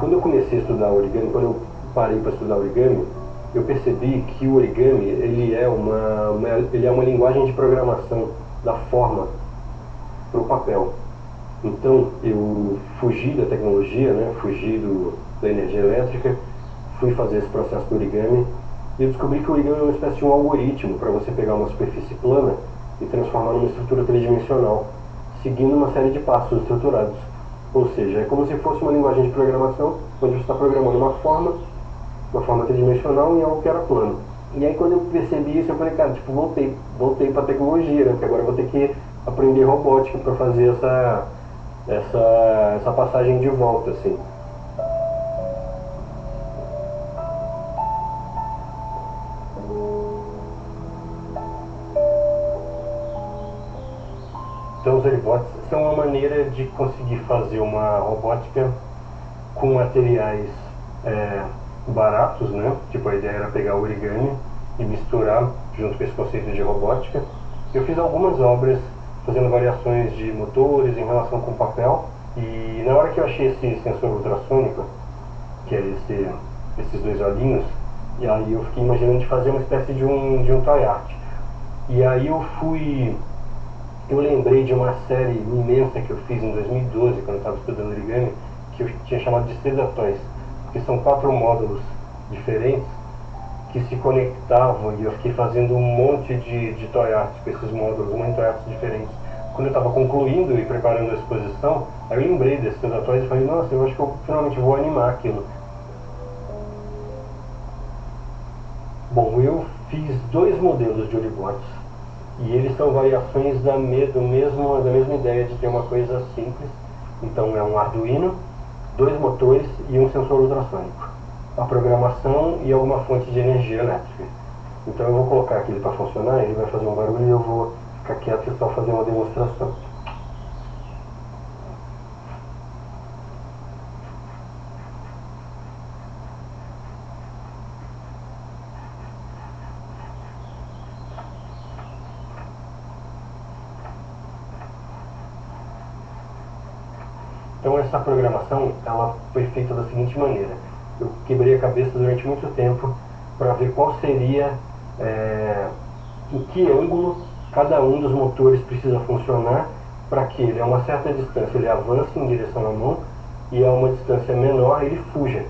Quando eu comecei a estudar origami, quando eu parei para estudar origami, eu percebi que o origami ele é uma linguagem de programação da forma para o papel. Então eu fugi da tecnologia, né? Fugi da energia elétrica, fui fazer esse processo do origami e eu descobri que o origami é uma espécie de um algoritmo para você pegar uma superfície plana e transformar numa estrutura tridimensional, seguindo uma série de passos estruturados. Ou seja, é como se fosse uma linguagem de programação onde você está programando uma forma tridimensional em algo que era plano. E aí quando eu percebi isso, eu falei, cara, tipo, voltei para a tecnologia, né? Porque agora eu vou ter que aprender robótica para fazer essa passagem de volta, assim. Então os robots são uma maneira de conseguir fazer uma robótica com materiais baratos, né? Tipo, a ideia era pegar o origami e misturar junto com esse conceito de robótica. Eu fiz algumas obras fazendo variações de motores em relação com papel, e na hora que eu achei esse sensor ultrassônico, que é esses dois olhinhos, e aí eu fiquei imaginando de fazer uma espécie de um toy art. E aí eu lembrei de uma série imensa que eu fiz em 2012, quando eu estava estudando origami, que eu tinha chamado de Seda Toys, que são 4 módulos diferentes que se conectavam, e eu fiquei fazendo um monte de toy art com esses módulos, um monte de toy arts diferentes. Quando eu estava concluindo e preparando a exposição, aí eu lembrei desses Seda Toys e falei, nossa, eu acho que eu finalmente vou animar aquilo. Bom, eu fiz 2 modelos de Oribots, e eles são variações da mesma ideia de ter uma coisa simples. Então é um Arduino, 2 motores e um sensor ultrassônico, a programação e alguma fonte de energia elétrica. Então eu vou colocar aquele para funcionar, ele vai fazer um barulho e eu vou ficar quieto e só fazer uma demonstração. Então essa programação ela foi feita da seguinte maneira: eu quebrei a cabeça durante muito tempo para ver qual seria, em que ângulo cada um dos motores precisa funcionar para que ele a uma certa distância ele avance em direção à mão e a uma distância menor ele fuja.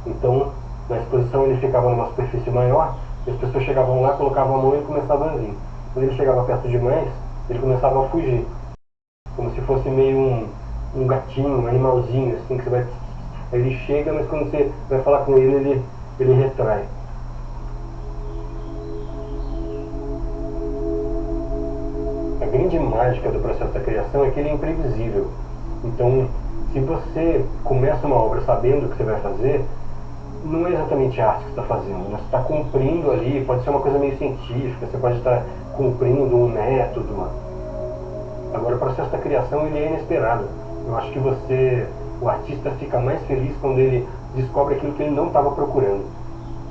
Então na exposição ele ficava numa superfície maior e as pessoas chegavam lá, colocavam a mão e ele começava a vir. Quando ele chegava perto demais, ele começava a fugir, como se fosse meio um gatinho, um animalzinho, assim, que você vai... Ele chega, mas quando você vai falar com ele retrai. A grande mágica do processo da criação é que ele é imprevisível. Então, se você começa uma obra sabendo o que você vai fazer, não é exatamente arte que você está fazendo, você está cumprindo ali, pode ser uma coisa meio científica, você pode estar cumprindo um método. Agora, o processo da criação ele é inesperado. Eu acho que o artista fica mais feliz quando ele descobre aquilo que ele não estava procurando.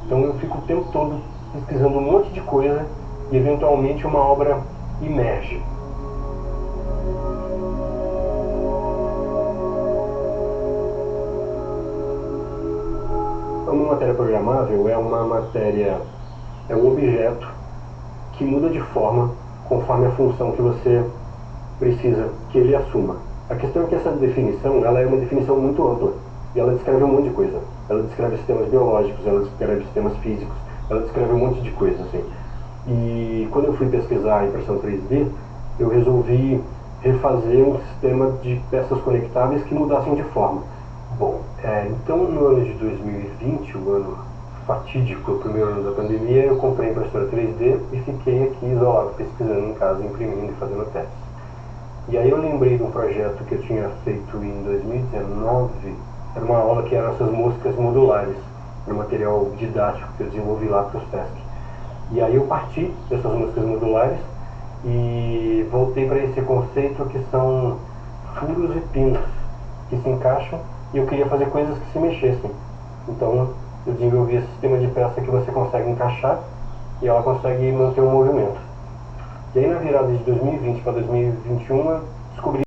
Então eu fico o tempo todo pesquisando um monte de coisa e eventualmente uma obra emerge. Uma matéria programável é um objeto que muda de forma conforme a função que você precisa que ele assuma. A questão é que essa definição, ela é uma definição muito ampla, e ela descreve um monte de coisa. Ela descreve sistemas biológicos, ela descreve sistemas físicos, ela descreve um monte de coisa, assim. E quando eu fui pesquisar a impressão 3D, eu resolvi refazer um sistema de peças conectáveis que mudassem de forma. Bom, então no ano de 2020, o ano fatídico, o primeiro ano da pandemia, eu comprei a impressora 3D e fiquei aqui isolado, pesquisando em casa, imprimindo e fazendo testes. E aí eu lembrei de um projeto que eu tinha feito em 2019, era uma aula que eram essas músicas modulares, um material didático que eu desenvolvi lá para os testes. E aí eu parti dessas músicas modulares e voltei para esse conceito que são furos e pinos que se encaixam, e eu queria fazer coisas que se mexessem. Então eu desenvolvi esse sistema de peça que você consegue encaixar e ela consegue manter o movimento. E aí na virada de 2020 para 2021 eu descobri